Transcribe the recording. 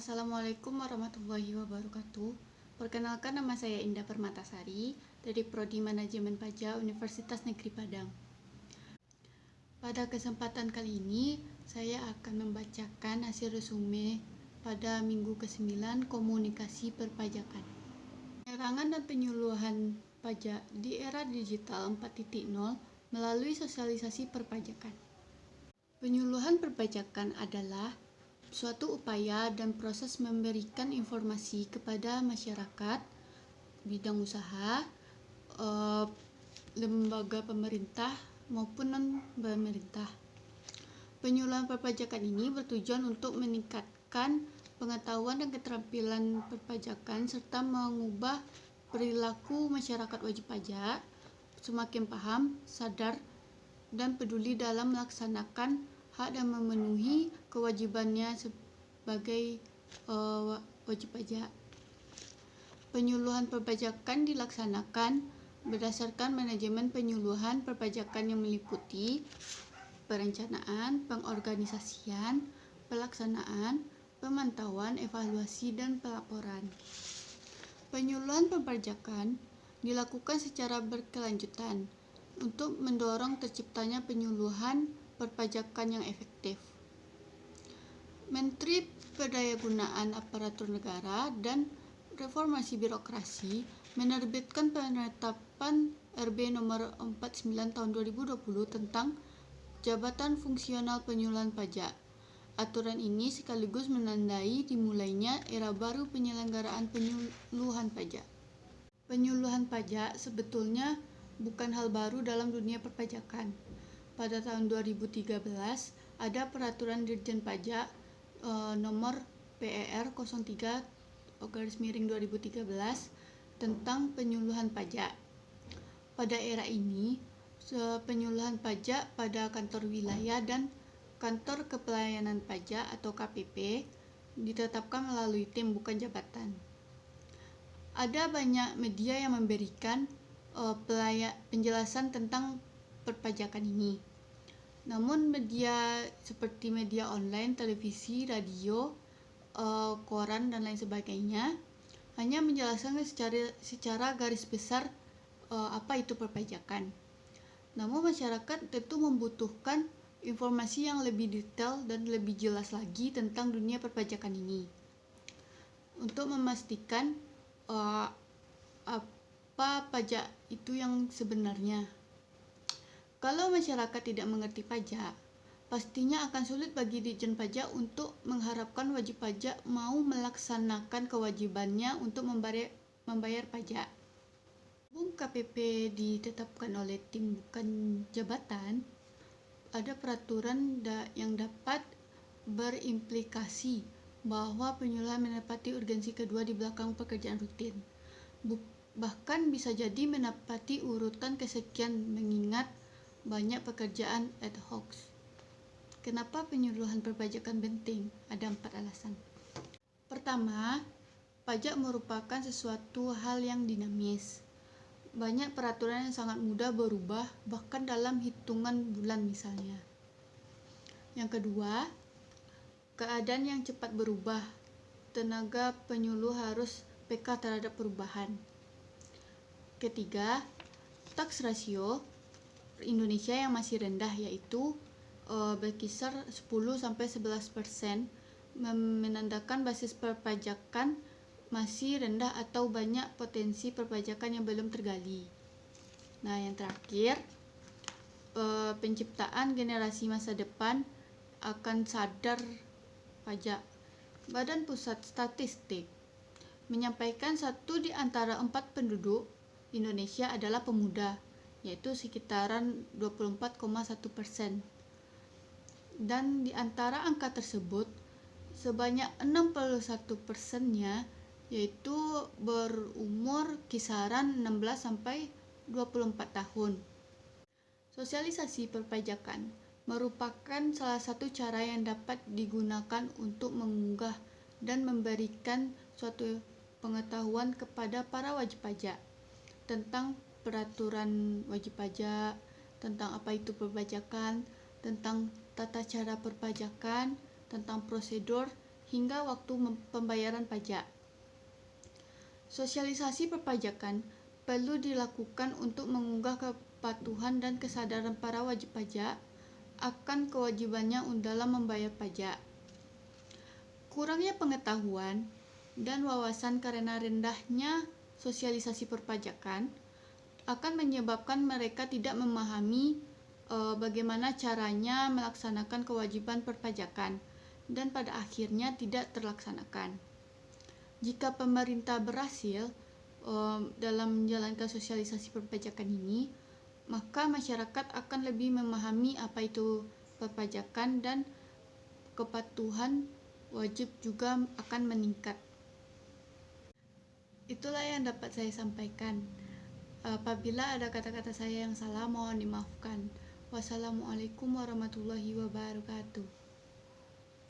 Assalamualaikum warahmatullahi wabarakatuh. Perkenalkan, nama saya Indah Permatasari dari Prodi Manajemen Pajak Universitas Negeri Padang. Pada kesempatan kali ini, saya akan membacakan hasil resume pada minggu ke-9 Komunikasi Perpajakan. Penerangan dan penyuluhan pajak di era digital 4.0 melalui sosialisasi perpajakan. Penyuluhan perpajakan adalah suatu upaya dan proses memberikan informasi kepada masyarakat, bidang usaha, lembaga pemerintah maupun non-pemerintah. Penyuluhan perpajakan ini bertujuan untuk meningkatkan pengetahuan dan keterampilan perpajakan serta mengubah perilaku masyarakat wajib pajak semakin paham, sadar, dan peduli dalam melaksanakan hak dan memenuhi kewajibannya sebagai wajib pajak. Penyuluhan perpajakan dilaksanakan berdasarkan manajemen penyuluhan perpajakan yang meliputi perencanaan, pengorganisasian, pelaksanaan, pemantauan, evaluasi, dan pelaporan. Penyuluhan perpajakan dilakukan secara berkelanjutan untuk mendorong terciptanya penyuluhan perpajakan yang efektif. Menteri Pendayagunaan Aparatur Negara dan Reformasi Birokrasi menerbitkan penetapan RB nomor 49 tahun 2020 tentang Jabatan Fungsional Penyuluhan Pajak. Aturan ini sekaligus menandai dimulainya era baru penyelenggaraan penyuluhan pajak. Penyuluhan pajak sebetulnya bukan hal baru dalam dunia perpajakan. Pada tahun 2013 ada peraturan Dirjen Pajak nomor PER 03/2013 tentang penyuluhan pajak. Pada era ini, penyuluhan pajak pada kantor wilayah dan kantor kepelayanan pajak atau KPP ditetapkan melalui tim, bukan jabatan. Ada banyak media yang memberikan penjelasan tentang perpajakan ini. Namun media seperti media online, televisi, radio, koran, dan lain sebagainya hanya menjelaskan secara garis besar apa itu perpajakan. Namun masyarakat tentu membutuhkan informasi yang lebih detail dan lebih jelas lagi tentang dunia perpajakan ini. Untuk memastikan apa pajak itu yang sebenarnya. Kalau masyarakat tidak mengerti pajak, pastinya akan sulit bagi Ditjen Pajak untuk mengharapkan wajib pajak mau melaksanakan kewajibannya untuk membayar pajak. KPP ditetapkan oleh tim, bukan jabatan. Ada peraturan yang dapat berimplikasi bahwa penyuluhan menepati urgensi kedua di belakang pekerjaan rutin. Bahkan bisa jadi menepati urutan kesekian mengingat banyak pekerjaan ad hoc. Kenapa penyuluhan perpajakan penting? Ada 4 alasan. Pertama, pajak merupakan sesuatu hal yang dinamis. Banyak peraturan yang sangat mudah berubah, bahkan dalam hitungan bulan misalnya. Yang kedua, keadaan yang cepat berubah. Tenaga penyuluh harus peka terhadap perubahan. Ketiga, tax ratio Indonesia yang masih rendah, yaitu berkisar 10-11%, menandakan basis perpajakan masih rendah atau banyak potensi perpajakan yang belum tergali. Nah, yang terakhir, penciptaan generasi masa depan akan sadar pajak. Badan Pusat Statistik menyampaikan 1 di antara 4 penduduk Indonesia adalah pemuda, yaitu sekitaran 24,1%. Dan di antara angka tersebut, sebanyak 61%-nya yaitu berumur kisaran 16-24 tahun. Sosialisasi perpajakan merupakan salah satu cara yang dapat digunakan untuk mengunggah dan memberikan suatu pengetahuan kepada para wajib pajak tentang peraturan wajib pajak, tentang apa itu perpajakan, tentang tata cara perpajakan, tentang prosedur, hingga waktu pembayaran pajak. Sosialisasi perpajakan perlu dilakukan untuk mengunggah kepatuhan dan kesadaran para wajib pajak akan kewajibannya dalam membayar pajak. Kurangnya pengetahuan dan wawasan karena rendahnya sosialisasi perpajakan akan menyebabkan mereka tidak memahami bagaimana caranya melaksanakan kewajiban perpajakan dan pada akhirnya tidak terlaksanakan. Jika pemerintah berhasil dalam menjalankan sosialisasi perpajakan ini, maka masyarakat akan lebih memahami apa itu perpajakan dan kepatuhan wajib juga akan meningkat. Itulah yang dapat saya sampaikan. Apabila ada kata-kata saya yang salah, mohon dimaafkan. Wassalamualaikum warahmatullahi wabarakatuh.